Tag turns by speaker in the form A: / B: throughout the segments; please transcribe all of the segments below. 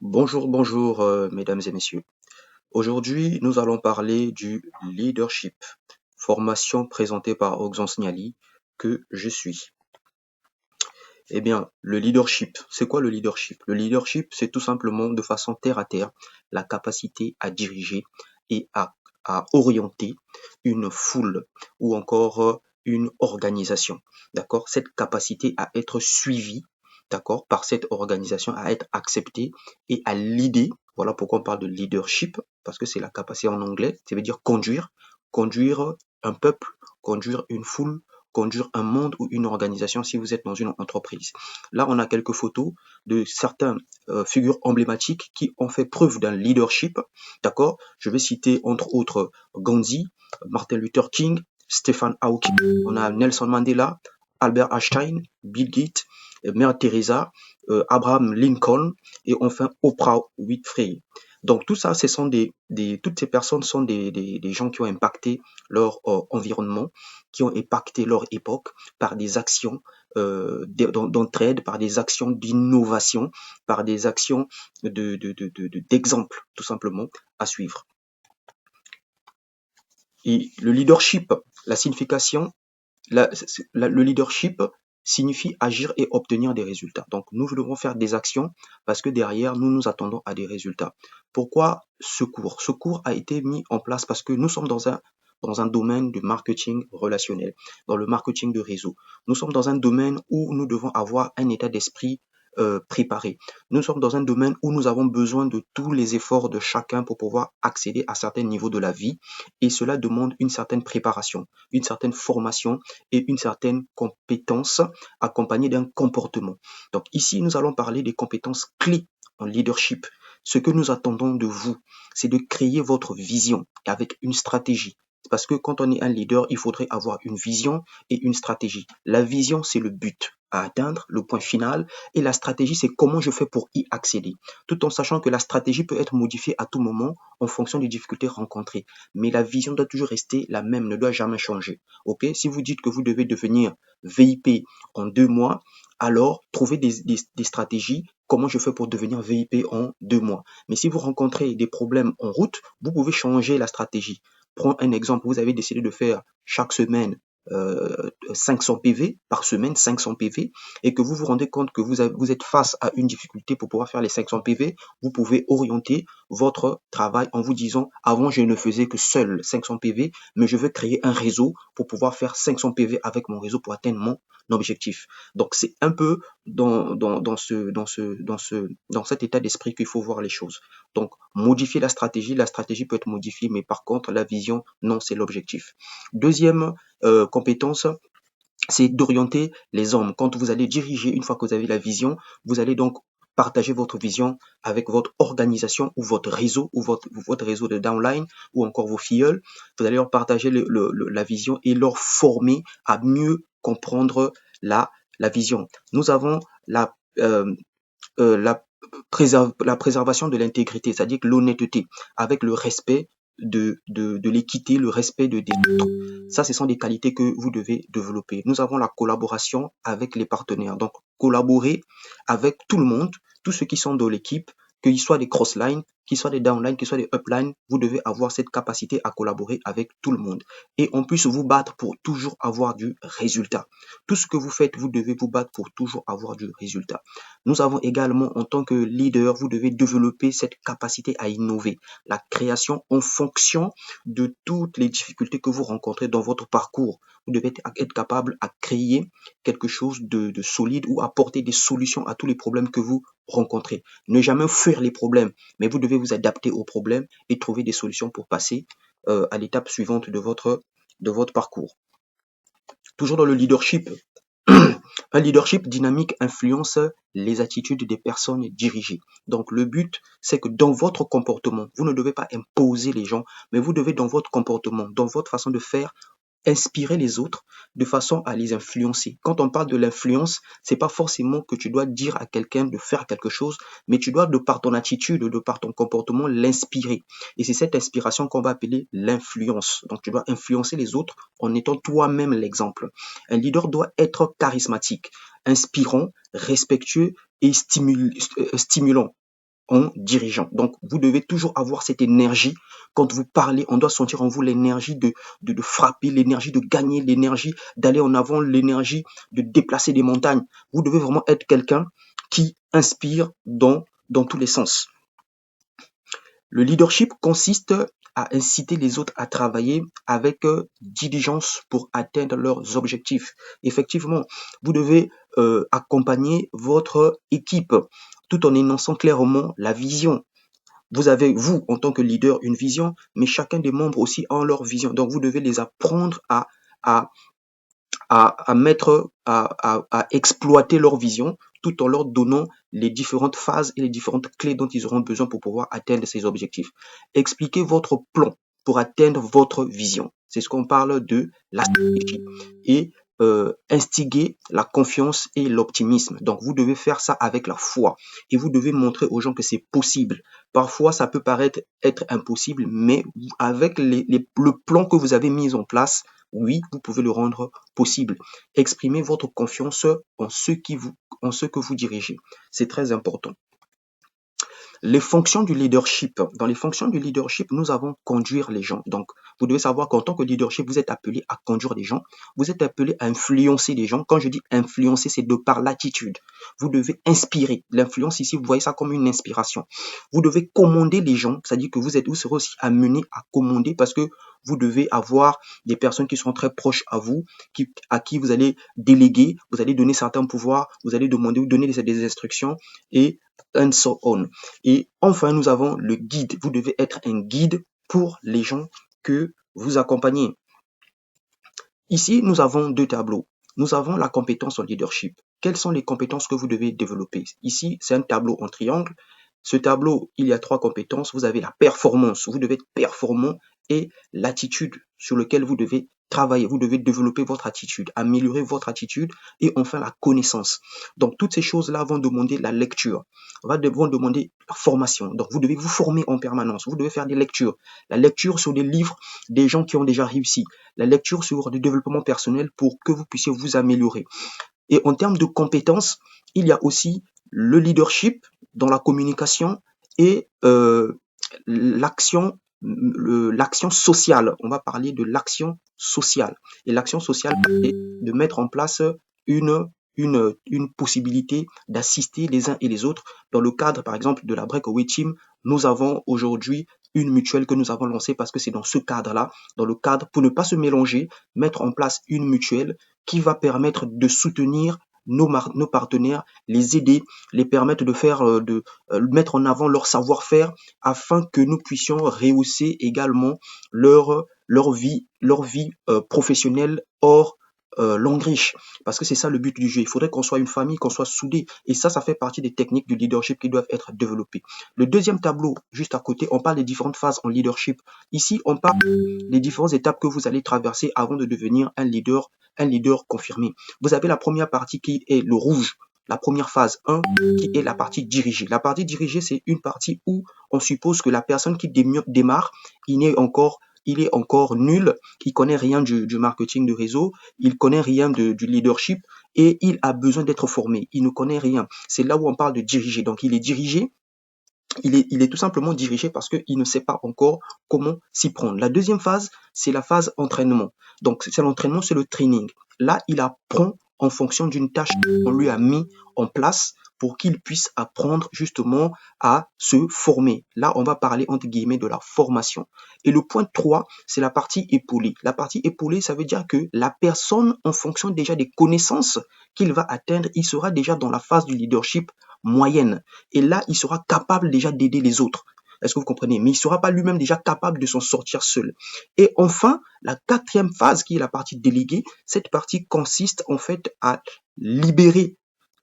A: Bonjour, bonjour, mesdames et messieurs. Aujourd'hui, nous allons parler du leadership, formation présentée par Oxon Signali, que je suis. Eh bien, le leadership, c'est quoi le leadership? Le leadership, c'est tout simplement, de façon terre à terre, la capacité à diriger et à orienter une foule ou encore une organisation. D'accord? Cette capacité à être suivie, d'accord, par cette organisation, à être acceptée et à l'idée. Voilà pourquoi on parle de leadership, parce que c'est la capacité en anglais, ça veut dire conduire, conduire un peuple, conduire une foule, conduire un monde ou une organisation si vous êtes dans une entreprise. Là, on a quelques photos de certaines figures emblématiques qui ont fait preuve d'un leadership. D'accord? Je vais citer entre autres Gandhi, Martin Luther King, Stephen Hawking, on a Nelson Mandela, Albert Einstein, Bill Gates, Mère Teresa, Abraham Lincoln et enfin Oprah Winfrey. Donc tout ça, toutes ces personnes sont des gens qui ont impacté leur environnement, qui ont impacté leur époque par des actions d'entraide, par des actions d'innovation, par des actions d'exemple, tout simplement, à suivre. Et le leadership, la signification, le leadership signifie agir et obtenir des résultats. Donc, nous devons faire des actions parce que derrière, nous nous attendons à des résultats. Pourquoi ce cours? Ce cours a été mis en place parce que nous sommes dans un domaine de marketing relationnel, dans le marketing de réseau. Nous sommes dans un domaine où nous devons avoir un état d'esprit préparé. Nous sommes dans un domaine où nous avons besoin de tous les efforts de chacun pour pouvoir accéder à certains niveaux de la vie et cela demande une certaine préparation, une certaine formation et une certaine compétence accompagnée d'un comportement. Donc ici, nous allons parler des compétences clés en leadership. Ce que nous attendons de vous, c'est de créer votre vision avec une stratégie. Parce que quand on est un leader, il faudrait avoir une vision et une stratégie. La vision, c'est le but à atteindre, le point final, et la stratégie, c'est comment je fais pour y accéder, tout en sachant que la stratégie peut être modifiée à tout moment en fonction des difficultés rencontrées. Mais la vision doit toujours rester la même, ne doit jamais changer. Ok? Si vous dites que vous devez devenir VIP en 2 mois, alors trouvez des stratégies. Comment je fais pour devenir VIP en 2 mois? Mais si vous rencontrez des problèmes en route, vous pouvez changer la stratégie. Prends un exemple, vous avez décidé de faire chaque semaine 500 PV par semaine, 500 PV, et que vous vous rendez compte que vous êtes face à une difficulté pour pouvoir faire les 500 PV, vous pouvez orienter votre travail en vous disant, avant je ne faisais que seul 500 PV, mais je veux créer un réseau pour pouvoir faire 500 PV avec mon réseau pour atteindre mon objectif. Donc c'est un peu dans cet état d'esprit qu'il faut voir les choses. Donc modifier la stratégie peut être modifiée, mais par contre la vision, non, c'est l'objectif. Deuxième compétence, c'est d'orienter les hommes. Quand vous allez diriger, une fois que vous avez la vision, vous allez donc partager votre vision avec votre organisation ou votre réseau ou votre réseau de downline ou encore vos filleuls. Vous allez leur partager la vision et leur former à mieux comprendre la vision. Nous avons la préservation de l'intégrité, c'est-à-dire que l'honnêteté, avec le respect de l'équité, le respect des autres. Ça, ce sont des qualités que vous devez développer. Nous avons la collaboration avec les partenaires. Donc, collaborer avec tout le monde, tous ceux qui sont dans l'équipe, qu'ils soient des cross-lines, qu'ils soient des downlines, qu'ils soient des uplines, vous devez avoir cette capacité à collaborer avec tout le monde. Et en plus, vous battre pour toujours avoir du résultat. Tout ce que vous faites, vous devez vous battre pour toujours avoir du résultat. Nous avons également, en tant que leader, vous devez développer cette capacité à innover, la création en fonction de toutes les difficultés que vous rencontrez dans votre parcours. Vous devez être capable à créer quelque chose de solide ou apporter des solutions à tous les problèmes que vous rencontrez. Ne jamais fuir les problèmes, mais vous devez vous adapter aux problèmes et trouver des solutions pour passer à l'étape suivante de votre parcours. Toujours dans le leadership, un leadership dynamique influence les attitudes des personnes dirigées. Donc le but, c'est que dans votre comportement, vous ne devez pas imposer les gens, mais vous devez dans votre comportement, dans votre façon de faire, inspirer les autres de façon à les influencer. Quand on parle de l'influence, c'est pas forcément que tu dois dire à quelqu'un de faire quelque chose, mais tu dois, de par ton attitude, de par ton comportement, l'inspirer. Et c'est cette inspiration qu'on va appeler l'influence. Donc tu dois influencer les autres en étant toi-même l'exemple. Un leader doit être charismatique, inspirant, respectueux et stimulant. en dirigeant. Donc, vous devez toujours avoir cette énergie. Quand vous parlez, on doit sentir en vous l'énergie de frapper, l'énergie de gagner, l'énergie d'aller en avant, l'énergie de déplacer des montagnes. Vous devez vraiment être quelqu'un qui inspire dans tous les sens. Le leadership consiste à inciter les autres à travailler avec diligence pour atteindre leurs objectifs. Effectivement, vous devez accompagner votre équipe tout en énonçant clairement la vision. Vous avez, vous, en tant que leader, une vision, mais chacun des membres aussi a leur vision. Donc, vous devez les apprendre à exploiter leur vision tout en leur donnant les différentes phases et les différentes clés dont ils auront besoin pour pouvoir atteindre ces objectifs. Expliquez votre plan pour atteindre votre vision. C'est ce qu'on parle de la stratégie. Et instiguer la confiance et l'optimisme. Donc, vous devez faire ça avec la foi et vous devez montrer aux gens que c'est possible. Parfois, ça peut paraître être impossible, mais avec le plan que vous avez mis en place, oui, vous pouvez le rendre possible. Exprimez votre confiance en ce que vous dirigez. C'est très important. Les fonctions du leadership. Dans les fonctions du leadership, nous avons conduire les gens. Donc, vous devez savoir qu'en tant que leadership, vous êtes appelé à conduire les gens. Vous êtes appelé à influencer les gens. Quand je dis influencer, c'est de par l'attitude. Vous devez inspirer. L'influence ici, vous voyez ça comme une inspiration. Vous devez commander les gens. C'est-à-dire que vous serez aussi amené à commander parce que vous devez avoir des personnes qui sont très proches à vous, à qui vous allez déléguer, vous allez donner certains pouvoirs, vous allez donner des instructions et and so on. Et enfin, nous avons le guide. Vous devez être un guide pour les gens que vous accompagnez. Ici, nous avons deux tableaux. Nous avons la compétence en leadership. Quelles sont les compétences que vous devez développer? Ici, c'est un tableau en triangle. Ce tableau, il y a 3 compétences. Vous avez la performance. Vous devez être performant et l'attitude sur laquelle vous devez travailler. Vous devez développer votre attitude, améliorer votre attitude et enfin la connaissance. Donc, toutes ces choses-là vont demander la lecture, vont demander la formation. Donc, vous devez vous former en permanence. Vous devez faire des lectures. La lecture sur des livres des gens qui ont déjà réussi. La lecture sur du développement personnel pour que vous puissiez vous améliorer. Et en termes de compétences, il y a aussi le leadership dans la communication et l'action sociale. On va parler de l'action sociale. Et l'action sociale, c'est de mettre en place une possibilité d'assister les uns et les autres. Dans le cadre, par exemple, de la Breakaway Team, nous avons aujourd'hui une mutuelle que nous avons lancée parce que c'est dans ce cadre-là, dans le cadre pour ne pas se mélanger, mettre en place une mutuelle qui va permettre de soutenir nos partenaires, les aider, les permettre de faire, mettre en avant leur savoir-faire afin que nous puissions rehausser également leur vie professionnelle hors longue riche, parce que c'est ça le but du jeu. Il faudrait qu'on soit une famille, qu'on soit soudés, et ça fait partie des techniques du leadership qui doivent être développées. Le deuxième tableau, juste à côté, on parle des différentes phases en leadership. Ici, on parle des différentes étapes que vous allez traverser avant de devenir un leader confirmé. Vous avez la première partie qui est le rouge, la première phase 1, qui est la partie dirigée. La partie dirigée, c'est une partie où on suppose que la personne qui démarre, il est encore nul, il connaît rien du marketing de réseau, il connaît rien du leadership et il a besoin d'être formé. Il ne connaît rien. C'est là où on parle de diriger. Donc, il est dirigé. Il est tout simplement dirigé parce qu'il ne sait pas encore comment s'y prendre. La deuxième phase, c'est la phase entraînement. Donc, c'est l'entraînement, c'est le training. Là, il apprend en fonction d'une tâche qu'on lui a mis en place pour qu'il puisse apprendre justement à se former. Là, on va parler entre guillemets de la formation. Et le point 3, c'est la partie épaulée. La partie épaulée, ça veut dire que la personne, en fonction déjà des connaissances qu'il va atteindre, il sera déjà dans la phase du leadership moyenne. Et là, il sera capable déjà d'aider les autres. Est-ce que vous comprenez? Mais il ne sera pas lui-même déjà capable de s'en sortir seul. Et enfin, la quatrième phase, qui est la partie déléguée, cette partie consiste en fait à libérer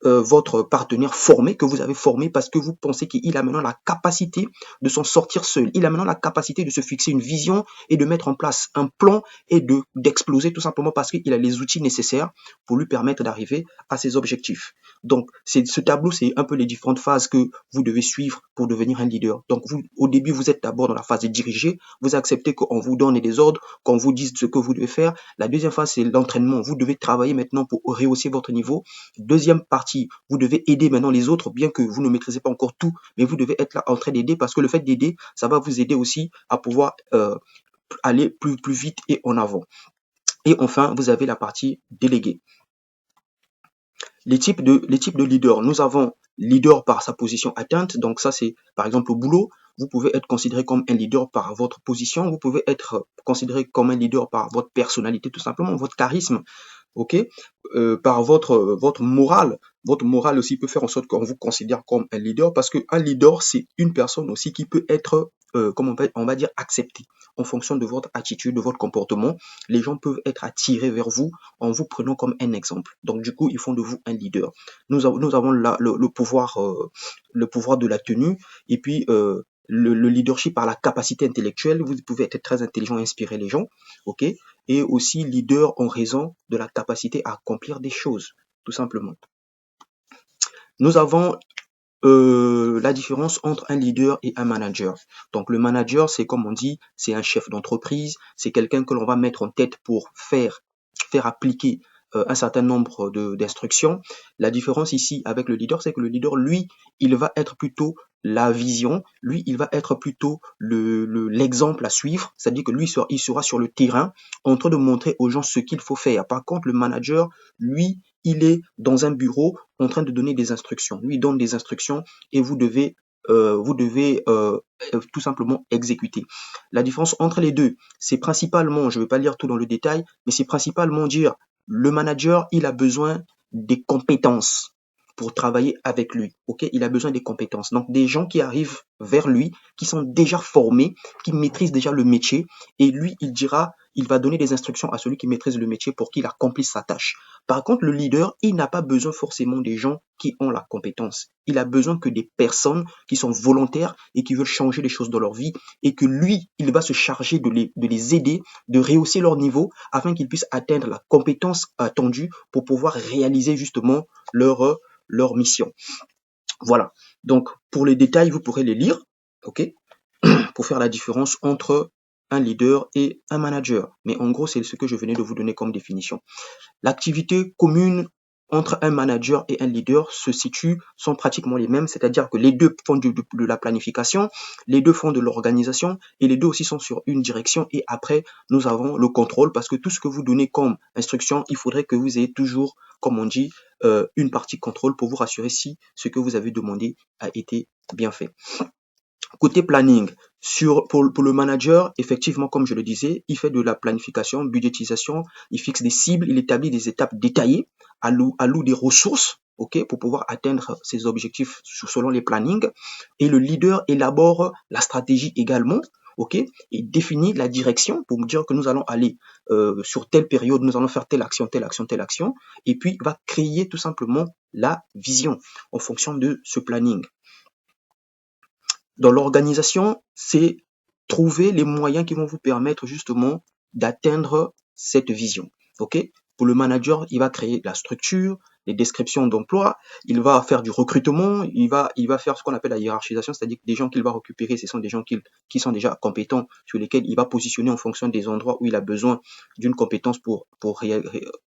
A: votre partenaire formé, que vous avez formé parce que vous pensez qu'il a maintenant la capacité de s'en sortir seul. Il a maintenant la capacité de se fixer une vision et de mettre en place un plan et d'exploser tout simplement parce qu'il a les outils nécessaires pour lui permettre d'arriver à ses objectifs. Donc, ce tableau, c'est un peu les différentes phases que vous devez suivre pour devenir un leader. Donc, au début, vous êtes d'abord dans la phase de diriger. Vous acceptez qu'on vous donne des ordres, qu'on vous dise ce que vous devez faire. La deuxième phase, c'est l'entraînement. Vous devez travailler maintenant pour rehausser votre niveau. Deuxième partie partie, vous devez aider maintenant les autres, bien que vous ne maîtrisez pas encore tout, mais vous devez être là en train d'aider parce que le fait d'aider, ça va vous aider aussi à pouvoir aller plus vite et en avant. Et enfin, vous avez la partie déléguée. Les types de leaders. Nous avons leader par sa position atteinte. Donc ça, c'est par exemple au boulot. Vous pouvez être considéré comme un leader par votre position. Vous pouvez être considéré comme un leader par votre personnalité, tout simplement, votre charisme. Ok, par votre morale. Votre morale aussi peut faire en sorte qu'on vous considère comme un leader parce qu'un leader, c'est une personne aussi qui peut être, comme on va dire, acceptée en fonction de votre attitude, de votre comportement. Les gens peuvent être attirés vers vous en vous prenant comme un exemple. Donc, du coup, ils font de vous un leader. Nous avons le pouvoir de la tenue et puis le leadership par la capacité intellectuelle. Vous pouvez être très intelligent et inspirer les gens. Ok, et aussi leader en raison de la capacité à accomplir des choses, tout simplement. Nous avons la différence entre un leader et un manager. Donc le manager, c'est comme on dit, c'est un chef d'entreprise, c'est quelqu'un que l'on va mettre en tête pour faire appliquer un certain nombre d'instructions. La différence ici avec le leader, c'est que le leader, lui, il va être plutôt la vision, lui, il va être plutôt l'exemple à suivre, c'est-à-dire que lui, il sera sur le terrain en train de montrer aux gens ce qu'il faut faire. Par contre, le manager, lui, il est dans un bureau en train de donner des instructions. Lui, il donne des instructions et vous devez tout simplement exécuter. La différence entre les deux, c'est principalement, je ne vais pas lire tout dans le détail, mais c'est principalement dire le manager, il a besoin des compétences pour travailler avec lui. Ok, il a besoin des compétences. Donc des gens qui arrivent vers lui, qui sont déjà formés, qui maîtrisent déjà le métier, et lui, il va donner des instructions à celui qui maîtrise le métier pour qu'il accomplisse sa tâche. Par contre, le leader, il n'a pas besoin forcément des gens qui ont la compétence. Il a besoin que des personnes qui sont volontaires et qui veulent changer les choses dans leur vie et que lui, il va se charger de les aider, de rehausser leur niveau afin qu'ils puissent atteindre la compétence attendue pour pouvoir réaliser justement leur mission. Voilà. Donc, pour les détails, vous pourrez les lire, ok, pour faire la différence entre un leader et un manager. Mais en gros, c'est ce que je venais de vous donner comme définition. L'activité commune entre un manager et un leader sont pratiquement les mêmes, c'est-à-dire que les deux font de la planification, les deux font de l'organisation et les deux aussi sont sur une direction et après nous avons le contrôle parce que tout ce que vous donnez comme instruction, il faudrait que vous ayez toujours, comme on dit, une partie contrôle pour vous rassurer si ce que vous avez demandé a été bien fait. Côté planning, pour le manager, effectivement, comme je le disais, il fait de la planification, budgétisation, il fixe des cibles, il établit des étapes détaillées, alloue des ressources, ok, pour pouvoir atteindre ses objectifs selon les plannings. Et le leader élabore la stratégie également, ok, et définit la direction pour me dire que nous allons aller sur telle période, nous allons faire telle action, telle action, telle action, et puis va créer tout simplement la vision en fonction de ce planning. Dans l'organisation, c'est trouver les moyens qui vont vous permettre justement d'atteindre cette vision. Ok? Pour le manager, il va créer la structure, les descriptions d'emploi, il va faire du recrutement, il va faire ce qu'on appelle la hiérarchisation, c'est-à-dire que des gens qu'il va récupérer, ce sont des gens qui sont déjà compétents, sur lesquels il va positionner en fonction des endroits où il a besoin d'une compétence pour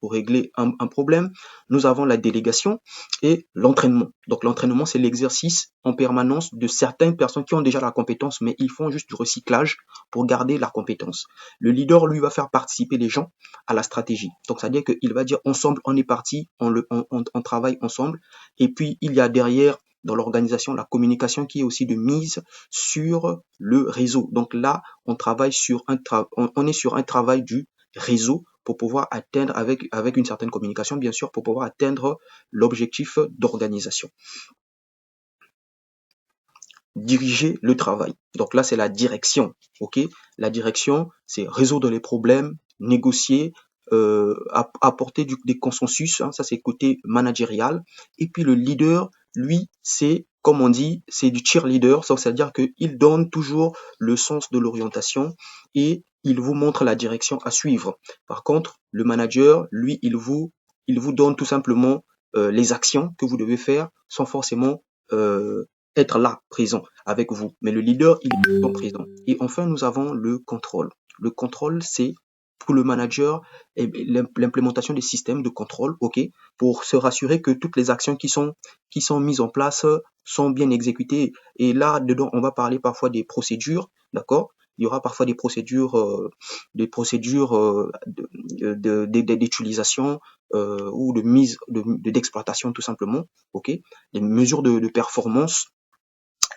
A: régler un problème. Nous avons la délégation et l'entraînement. Donc l'entraînement, c'est l'exercice en permanence de certaines personnes qui ont déjà la compétence, mais ils font juste du recyclage pour garder la compétence. Le leader, lui, va faire participer les gens à la stratégie. Donc, c'est-à-dire qu'il va dire ensemble, on est parti, on travaille ensemble. Et puis, il y a derrière, dans l'organisation, la communication qui est aussi de mise sur le réseau. Donc là, on travaille on est sur un travail du réseau pour pouvoir atteindre, avec une certaine communication, bien sûr, pour pouvoir atteindre l'objectif d'organisation. Diriger le travail. Donc là, c'est la direction. Ok, la direction, c'est résoudre les problèmes, négocier, apporter des consensus. Hein, ça, c'est côté managérial. Et puis le leader, lui, c'est, comme on dit, c'est du cheerleader. C'est-à-dire qu'il donne toujours le sens de l'orientation et il vous montre la direction à suivre. Par contre, le manager, lui, il vous donne tout simplement les actions que vous devez faire sans forcément être là, présent avec vous. Mais le leader, il est présent. Et enfin, nous avons le contrôle. Le contrôle, c'est pour le manager l'implémentation des systèmes de contrôle, ok, pour se rassurer que toutes les actions qui sont mises en place sont bien exécutées. Et là, dedans, on va parler parfois des procédures, d'accord? Il y aura parfois d'utilisation ou de mise d'exploitation tout simplement, ok? Les mesures de performance,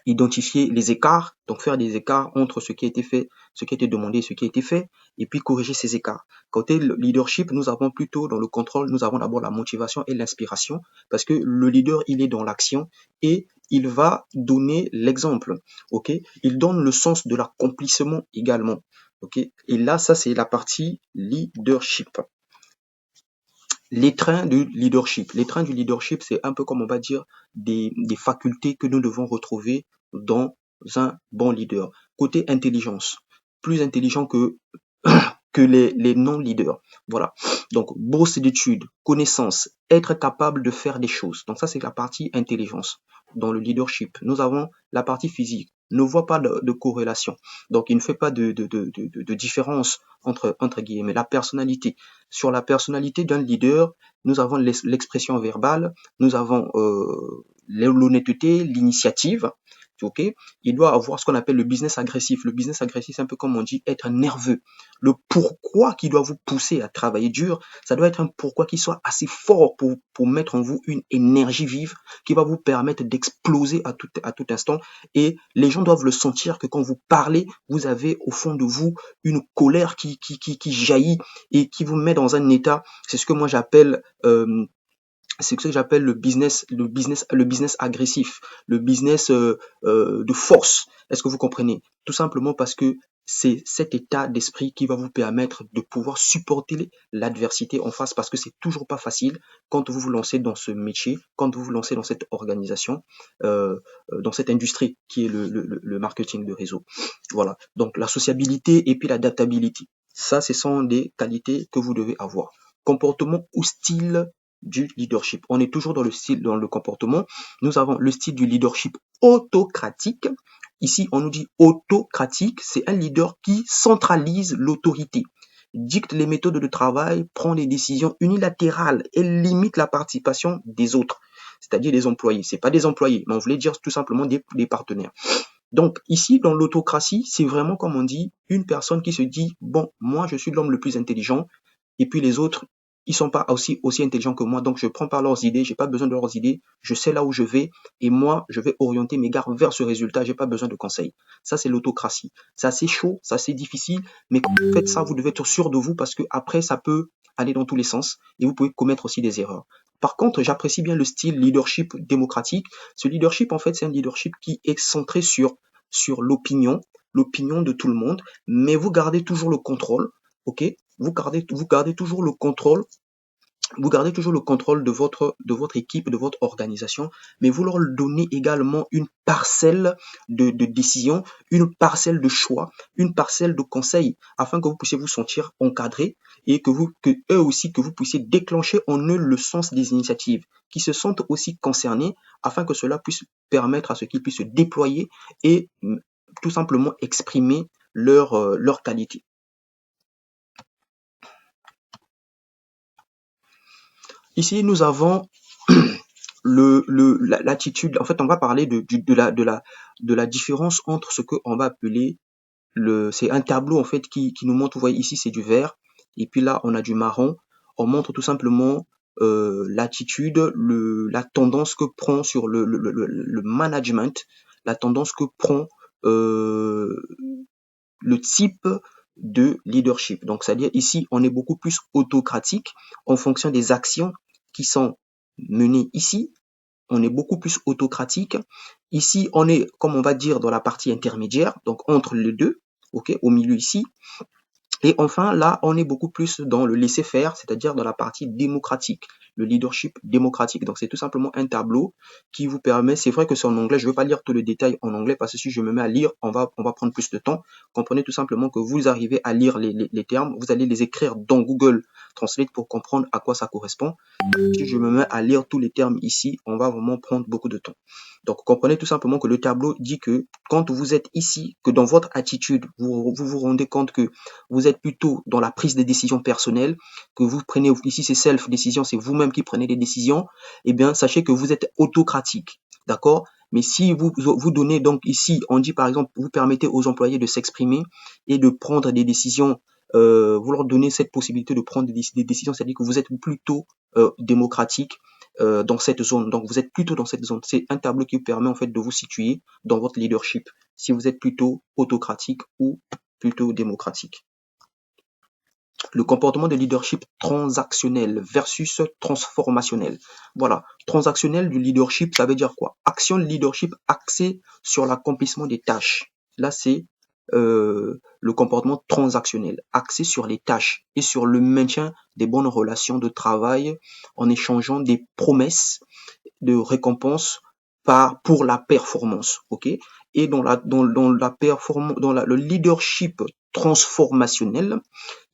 A: identifier les écarts, donc faire des écarts entre ce qui a été fait, ce qui a été demandé et ce qui a été fait, et puis corriger ces écarts. Côté leadership, nous avons plutôt dans le contrôle, nous avons d'abord la motivation et l'inspiration, parce que le leader, il est dans l'action et il va donner l'exemple, ok? Il donne le sens de l'accomplissement également, ok? Et là, ça, c'est la partie leadership. Les trains du leadership. Les trains du leadership, c'est un peu comme on va dire des facultés que nous devons retrouver dans un bon leader. Côté intelligence, plus intelligent que les non-leaders. Voilà. Donc, bourse d'études, connaissances, être capable de faire des choses. Donc ça, c'est la partie intelligence. Dans le leadership, nous avons la partie physique. Ne voit pas de corrélation. Donc, il ne fait pas de différence entre guillemets. La personnalité. Sur la personnalité d'un leader, nous avons l'expression verbale, nous avons l'honnêteté, l'initiative. Ok, il doit avoir ce qu'on appelle le business agressif. Le business agressif, c'est un peu comme on dit, être nerveux. Le pourquoi qui doit vous pousser à travailler dur, ça doit être un pourquoi qui soit assez fort pour mettre en vous une énergie vive qui va vous permettre d'exploser à tout instant. Et les gens doivent le sentir que quand vous parlez, vous avez au fond de vous une colère qui jaillit et qui vous met dans un état, c'est ce que moi j'appelle le business agressif, le business de force. Est-ce que vous comprenez? Tout simplement parce que c'est cet état d'esprit qui va vous permettre de pouvoir supporter l'adversité en face, parce que c'est toujours pas facile quand vous vous lancez dans ce métier, quand vous vous lancez dans cette organisation, dans cette industrie qui est le marketing de réseau. Voilà. Donc la sociabilité et puis l'adaptabilité. Ça, ce sont des qualités que vous devez avoir. Comportement ou style du leadership. On est toujours dans le comportement. Nous avons le style du leadership autocratique. Ici, on nous dit autocratique, c'est un leader qui centralise l'autorité, dicte les méthodes de travail, prend des décisions unilatérales et limite la participation des autres, c'est-à-dire des employés. C'est pas des employés, mais on voulait dire tout simplement des partenaires. Donc ici, dans l'autocratie, c'est vraiment, comme on dit, une personne qui se dit, bon, moi je suis l'homme le plus intelligent, et puis les autres, ils sont pas aussi intelligents que moi, donc je prends pas leurs idées, j'ai pas besoin de leurs idées, je sais là où je vais, et moi, je vais orienter mes gars vers ce résultat, j'ai pas besoin de conseils. Ça, c'est l'autocratie. C'est assez chaud, c'est assez difficile, mais quand vous faites ça, vous devez être sûr de vous, parce que après, ça peut aller dans tous les sens, et vous pouvez commettre aussi des erreurs. Par contre, j'apprécie bien le style leadership démocratique. Ce leadership, en fait, c'est un leadership qui est centré sur l'opinion de tout le monde, mais vous gardez toujours le contrôle, ok? Vous gardez toujours le contrôle. Vous gardez toujours le contrôle de votre équipe, de votre organisation, mais vous leur donnez également une parcelle de décision, une parcelle de choix, une parcelle de conseils, afin que vous puissiez vous sentir encadré et que eux aussi, que vous puissiez déclencher en eux le sens des initiatives, qui se sentent aussi concernés, afin que cela puisse permettre à ce qu'ils puissent se déployer et tout simplement exprimer leur qualité. Ici, nous avons l'attitude. En fait, on va parler de la différence entre ce que on va appeler c'est un tableau en fait qui nous montre. Vous voyez ici, c'est du vert, et puis là, on a du marron. On montre tout simplement l'attitude, la tendance que prend sur le management, la tendance que prend le type de leadership. Donc, c'est-à-dire ici, on est beaucoup plus autocratique en fonction des actions qui sont menées ici. On est beaucoup plus autocratique. Ici, on est, comme on va dire, dans la partie intermédiaire, donc entre les deux, ok, au milieu ici. Et enfin, là, on est beaucoup plus dans le laisser-faire, c'est-à-dire dans la partie démocratique, le leadership démocratique. Donc, c'est tout simplement un tableau qui vous permet, c'est vrai que c'est en anglais, je ne vais pas lire tout le détail en anglais parce que si je me mets à lire, on va prendre plus de temps. Comprenez tout simplement que vous arrivez à lire les termes, vous allez les écrire dans Google translate pour comprendre à quoi ça correspond. Si je me mets à lire tous les termes ici, on va vraiment prendre beaucoup de temps. Donc, comprenez tout simplement que le tableau dit que quand vous êtes ici, que dans votre attitude, vous rendez compte que vous êtes plutôt dans la prise de décision personnelle, que vous prenez, ici c'est self-décision, c'est vous-même qui prenez des décisions, eh bien, sachez que vous êtes autocratique. D'accord? Mais si vous donnez, donc ici, on dit par exemple, vous permettez aux employés de s'exprimer et de prendre des décisions, vous leur donnez cette possibilité de prendre des décisions, c'est-à-dire que vous êtes plutôt démocratique dans cette zone. Donc vous êtes plutôt dans cette zone. C'est un tableau qui vous permet en fait de vous situer dans votre leadership, si vous êtes plutôt autocratique ou plutôt démocratique. Le comportement de leadership transactionnel versus transformationnel. Voilà, transactionnel du leadership, ça veut dire quoi? Action de leadership axée sur l'accomplissement des tâches. Là, c'est le comportement transactionnel, axé sur les tâches et sur le maintien des bonnes relations de travail en échangeant des promesses de récompense pour la performance, ok? Et dans le leadership transformationnel,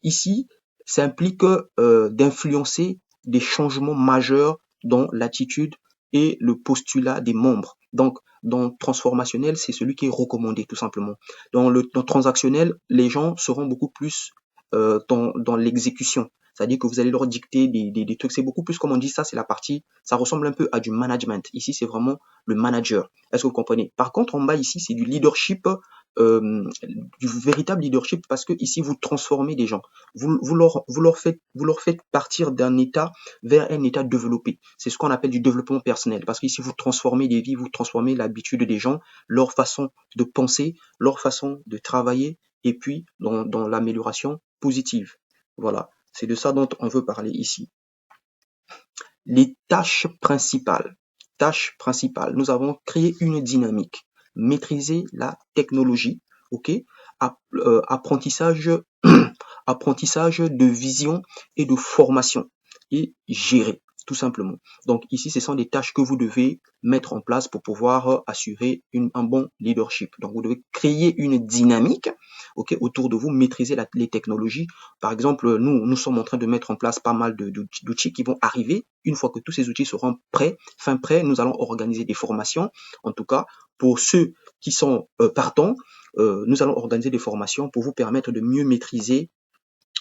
A: ici, ça implique d'influencer des changements majeurs dans l'attitude et le postulat des membres. Donc, dans transformationnel, c'est celui qui est recommandé, tout simplement. Dans transactionnel, les gens seront beaucoup plus dans l'exécution. C'est-à-dire que vous allez leur dicter des trucs. C'est beaucoup plus, comme on dit, ça, c'est la partie, ça ressemble un peu à du management. Ici, c'est vraiment le manager. Est-ce que vous comprenez? Par contre, en bas, ici, c'est du leadership, du véritable leadership, parce que ici, vous transformez des gens. Vous leur faites partir d'un état vers un état développé. C'est ce qu'on appelle du développement personnel. Parce qu'ici, vous transformez des vies, vous transformez l'habitude des gens, leur façon de penser, leur façon de travailler, et puis dans l'amélioration positive. Voilà. C'est de ça dont on veut parler ici. Les tâches principales. Tâches principales. Nous avons créé une dynamique. Maîtriser la technologie. Ok. Apprentissage, apprentissage de vision et de formation. Et gérer, tout simplement. Donc ici, ce sont des tâches que vous devez mettre en place pour pouvoir assurer un bon leadership. Donc vous devez créer une dynamique, ok, autour de vous, maîtriser les technologies. Par exemple, nous sommes en train de mettre en place pas mal d'outils qui vont arriver. Une fois que tous ces outils seront prêts, nous allons organiser des formations. En tout cas, pour ceux qui sont partants, nous allons organiser des formations pour vous permettre de mieux maîtriser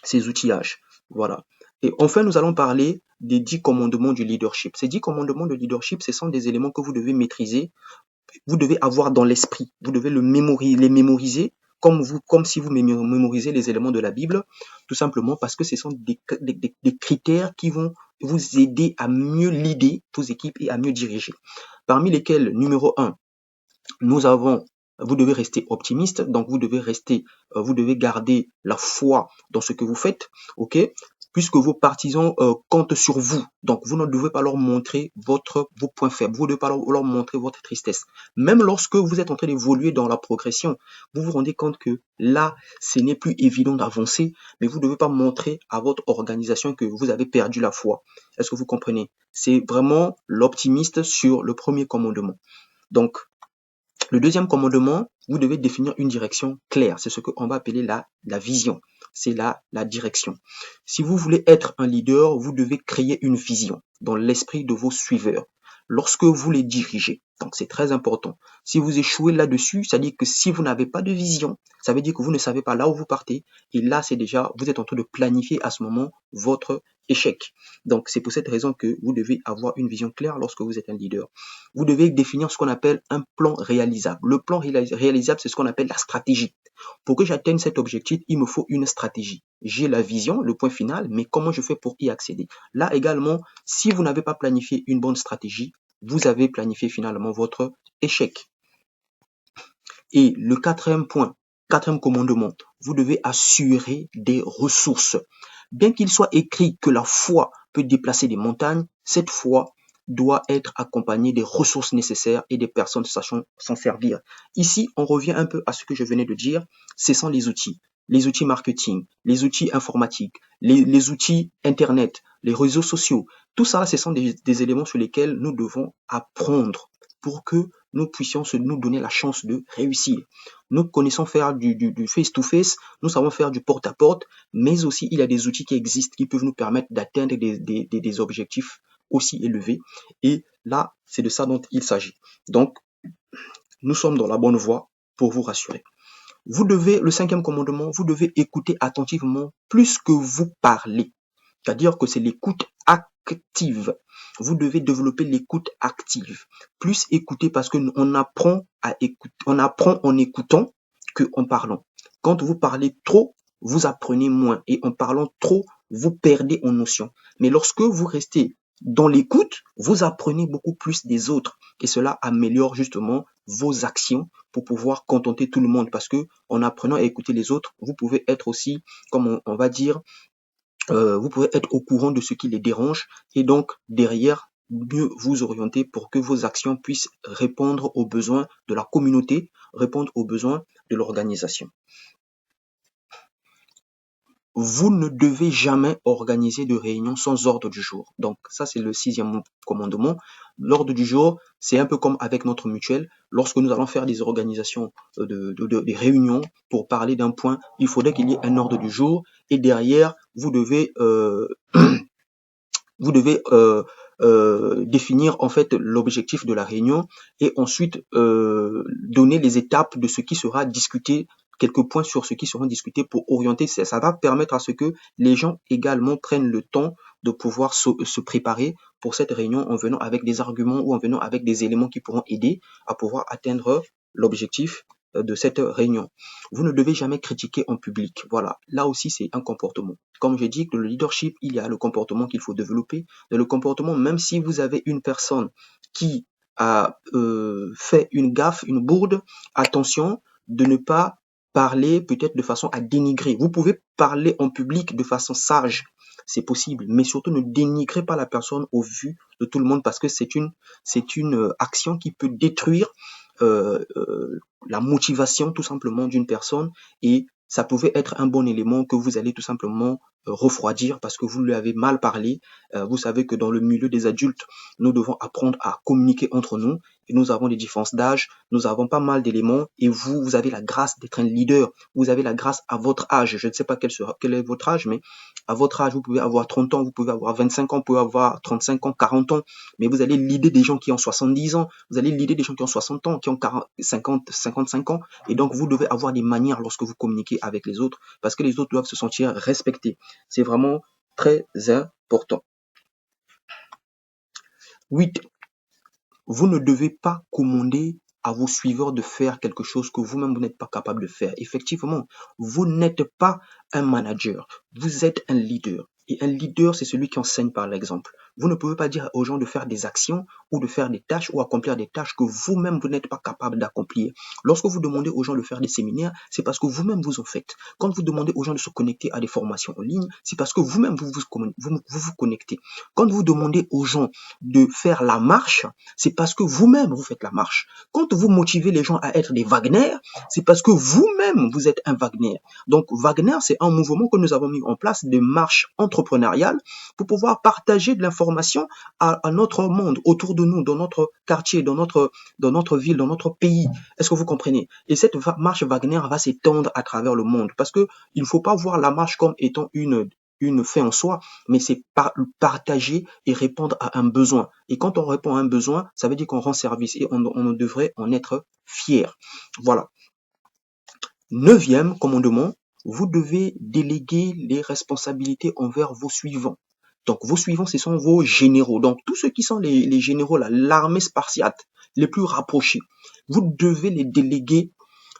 A: ces outillages. Voilà. Et enfin, nous allons parler des 10 commandements du leadership. Ces 10 commandements de leadership, ce sont des éléments que vous devez maîtriser, vous devez avoir dans l'esprit, vous devez les mémoriser comme si vous mémorisez les éléments de la Bible, tout simplement parce que ce sont des critères qui vont vous aider à mieux leader vos équipes et à mieux diriger. Parmi lesquels, numéro 1, vous devez rester optimiste, donc vous devez garder la foi dans ce que vous faites, ok? Puisque vos partisans comptent sur vous, donc vous ne devez pas leur montrer vos points faibles, vous ne devez pas leur montrer votre tristesse. Même lorsque vous êtes en train d'évoluer dans la progression, vous vous rendez compte que là, ce n'est plus évident d'avancer, mais vous ne devez pas montrer à votre organisation que vous avez perdu la foi. Est-ce que vous comprenez? C'est vraiment l'optimiste sur le premier commandement. Donc, le deuxième commandement, vous devez définir une direction claire. C'est ce qu'on va appeler la vision. C'est la direction. Si vous voulez être un leader, vous devez créer une vision dans l'esprit de vos suiveurs lorsque vous les dirigez. Donc, c'est très important. Si vous échouez là-dessus, ça veut dire que si vous n'avez pas de vision, ça veut dire que vous ne savez pas là où vous partez. Et là, c'est déjà, vous êtes en train de planifier à ce moment votre échec. Donc, c'est pour cette raison que vous devez avoir une vision claire lorsque vous êtes un leader. Vous devez définir ce qu'on appelle un plan réalisable. Le plan réalisable, c'est ce qu'on appelle la stratégie. Pour que j'atteigne cet objectif, il me faut une stratégie. J'ai la vision, le point final, mais comment je fais pour y accéder? Là également, si vous n'avez pas planifié une bonne stratégie, vous avez planifié finalement votre échec. Et le quatrième commandement, vous devez assurer des ressources. Bien qu'il soit écrit que la foi peut déplacer des montagnes, cette foi doit être accompagnée des ressources nécessaires et des personnes sachant s'en servir. Ici, on revient un peu à ce que je venais de dire, ce sont les outils marketing, les outils informatiques, les outils Internet, les réseaux sociaux. Tout ça, ce sont des éléments sur lesquels nous devons apprendre pour que nous puissions nous donner la chance de réussir. Nous connaissons faire du face-to-face, nous savons faire du porte-à-porte, mais aussi il y a des outils qui existent qui peuvent nous permettre d'atteindre des objectifs aussi élevés. Et là, c'est de ça dont il s'agit. Donc, nous sommes dans la bonne voie pour vous rassurer. Le cinquième commandement, vous devez écouter attentivement plus que vous parlez. C'est-à-dire que c'est l'écoute active. Vous devez développer l'écoute active. Plus écouter parce qu'on apprend à écouter, on apprend en écoutant qu'en parlant. Quand vous parlez trop, vous apprenez moins. Et en parlant trop, vous perdez en notion. Mais lorsque vous restez dans l'écoute, vous apprenez beaucoup plus des autres. Et cela améliore justement vos actions pour pouvoir contenter tout le monde. Parce que en apprenant à écouter les autres, vous pouvez être aussi, comme on va dire, vous pouvez être au courant de ce qui les dérange et donc derrière mieux vous orienter pour que vos actions puissent répondre aux besoins de la communauté, répondre aux besoins de l'organisation. Vous ne devez jamais organiser de réunion sans ordre du jour. Donc ça, c'est le sixième commandement. L'ordre du jour, c'est un peu comme avec notre mutuelle. Lorsque nous allons faire des organisations, des réunions pour parler d'un point, il faudrait qu'il y ait un ordre du jour. Et derrière, vous devez définir en fait l'objectif de la réunion et ensuite donner les étapes de ce qui sera discuté, quelques points sur ce qui seront discutés pour orienter. Ça va permettre à ce que les gens également prennent le temps de pouvoir se préparer pour cette réunion en venant avec des arguments ou en venant avec des éléments qui pourront aider à pouvoir atteindre l'objectif de cette réunion. Vous ne devez jamais critiquer en public. Voilà, là aussi c'est un comportement. Comme je dis que le leadership, il y a le comportement qu'il faut développer. Dans le comportement, même si vous avez une personne qui a fait une gaffe, une bourde, attention de ne pas parler peut-être de façon à dénigrer. Vous pouvez parler en public de façon sage, c'est possible, mais surtout ne dénigrez pas la personne au vu de tout le monde parce que c'est une action qui peut détruire la motivation tout simplement d'une personne et ça pouvait être un bon élément que vous allez tout simplement refroidir parce que vous lui avez mal parlé. Vous savez que dans le milieu des adultes, nous devons apprendre à communiquer entre nous et nous avons des différences d'âge, nous avons pas mal d'éléments et vous avez la grâce d'être un leader, vous avez la grâce à votre âge. Je ne sais pas quel est votre âge, mais à votre âge, vous pouvez avoir 30 ans, vous pouvez avoir 25 ans, vous pouvez avoir 35 ans, 40 ans, mais vous allez l'idée des gens qui ont 70 ans, vous allez l'idée des gens qui ont 60 ans, qui ont 40, 50, 55 ans, et donc vous devez avoir des manières lorsque vous communiquez avec les autres, parce que les autres doivent se sentir respectés. C'est vraiment très important. 8. Vous ne devez pas commander à vos suiveurs de faire quelque chose que vous-même vous n'êtes pas capable de faire. Effectivement, vous n'êtes pas un manager, vous êtes un leader. Et un leader, c'est celui qui enseigne par l'exemple. Vous ne pouvez pas dire aux gens de faire des actions ou de faire des tâches ou accomplir des tâches que vous-même vous n'êtes pas capable d'accomplir. Lorsque vous demandez aux gens de faire des séminaires, c'est parce que vous-même vous en faites. Quand vous demandez aux gens de se connecter à des formations en ligne, c'est parce que vous-même vous connectez. Quand vous demandez aux gens de faire la marche, c'est parce que vous-même vous faites la marche. Quand vous motivez les gens à être des Wagner, c'est parce que vous-même vous êtes un Wagner. Donc Wagner, c'est un mouvement que nous avons mis en place de marche entrepreneuriale pour pouvoir partager de l'information à notre monde, autour de nous, dans notre quartier, dans notre ville, dans notre pays. Est-ce que vous comprenez? Et cette marche Wagner va s'étendre à travers le monde parce que il ne faut pas voir la marche comme étant une fin en soi, mais c'est partager et répondre à un besoin. Et quand on répond à un besoin, ça veut dire qu'on rend service et on devrait en être fier. Voilà. 9e commandement, vous devez déléguer les responsabilités envers vos suivants. Donc, vos suivants, ce sont vos généraux. Donc, tous ceux qui sont les généraux, l'armée spartiate, les plus rapprochés, vous devez les déléguer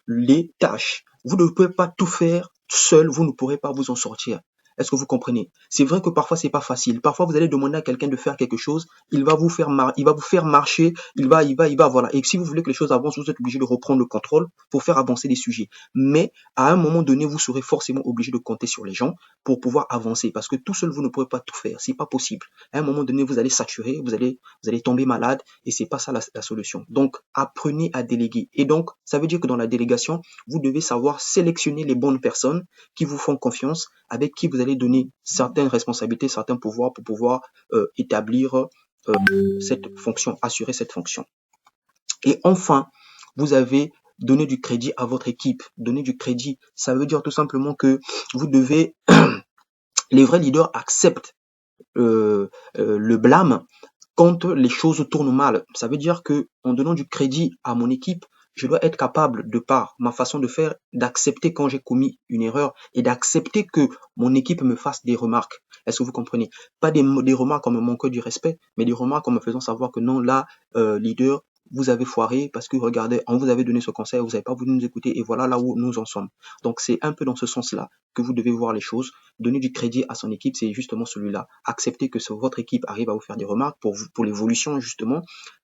A: les tâches. Vous ne pouvez pas tout faire seul, vous ne pourrez pas vous en sortir. Est-ce que vous comprenez? C'est vrai que parfois c'est pas facile. Parfois vous allez demander à quelqu'un de faire quelque chose, il va vous faire marcher, il va voilà. Et si vous voulez que les choses avancent, vous êtes obligé de reprendre le contrôle pour faire avancer les sujets. Mais à un moment donné, vous serez forcément obligé de compter sur les gens pour pouvoir avancer parce que tout seul vous ne pouvez pas tout faire. C'est pas possible. À un moment donné, vous allez saturer, vous allez tomber malade et c'est pas ça la solution. Donc apprenez à déléguer. Et donc ça veut dire que dans la délégation, vous devez savoir sélectionner les bonnes personnes qui vous font confiance, avec qui vous allez donner certaines responsabilités, certains pouvoirs pour pouvoir établir cette fonction, assurer cette fonction. Et enfin, vous avez donné du crédit à votre équipe. Donner du crédit, ça veut dire tout simplement que vous devez, les vrais leaders acceptent le blâme quand les choses tournent mal. Ça veut dire que en donnant du crédit à mon équipe, je dois être capable, de par ma façon de faire, d'accepter quand j'ai commis une erreur et d'accepter que mon équipe me fasse des remarques. Est-ce que vous comprenez? Pas des remarques comme me manquant du respect, mais des remarques en me faisant savoir que non, là, leader, vous avez foiré parce que regardez, on vous avait donné ce conseil, vous n'avez pas voulu nous écouter et voilà là où nous en sommes. Donc c'est un peu dans ce sens-là que vous devez voir les choses. Donner du crédit à son équipe, c'est justement celui-là. Accepter que votre équipe arrive à vous faire des remarques pour l'évolution justement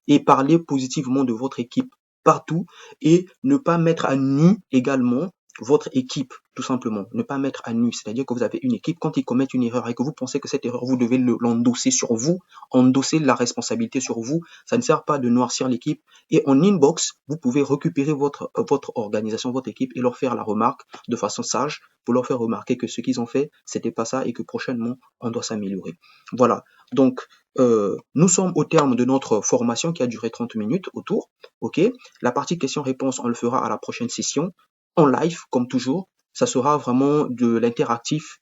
A: et parler positivement de votre équipe partout et ne pas mettre à nu également votre équipe, tout simplement. Ne pas mettre à nu, c'est-à-dire que vous avez une équipe, quand ils commettent une erreur et que vous pensez que cette erreur, vous devez l'endosser sur vous, endosser la responsabilité sur vous, ça ne sert pas de noircir l'équipe. Et en inbox, vous pouvez récupérer votre organisation, votre équipe et leur faire la remarque de façon sage pour leur faire remarquer que ce qu'ils ont fait, c'était pas ça et que prochainement, on doit s'améliorer. Voilà. Donc, nous sommes au terme de notre formation qui a duré 30 minutes autour. OK? La partie questions-réponses, on le fera à la prochaine session en live, comme toujours. Ça sera vraiment de l'interactif.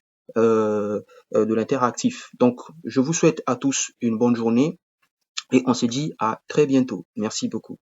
A: Donc, je vous souhaite à tous une bonne journée et on se dit à très bientôt. Merci beaucoup.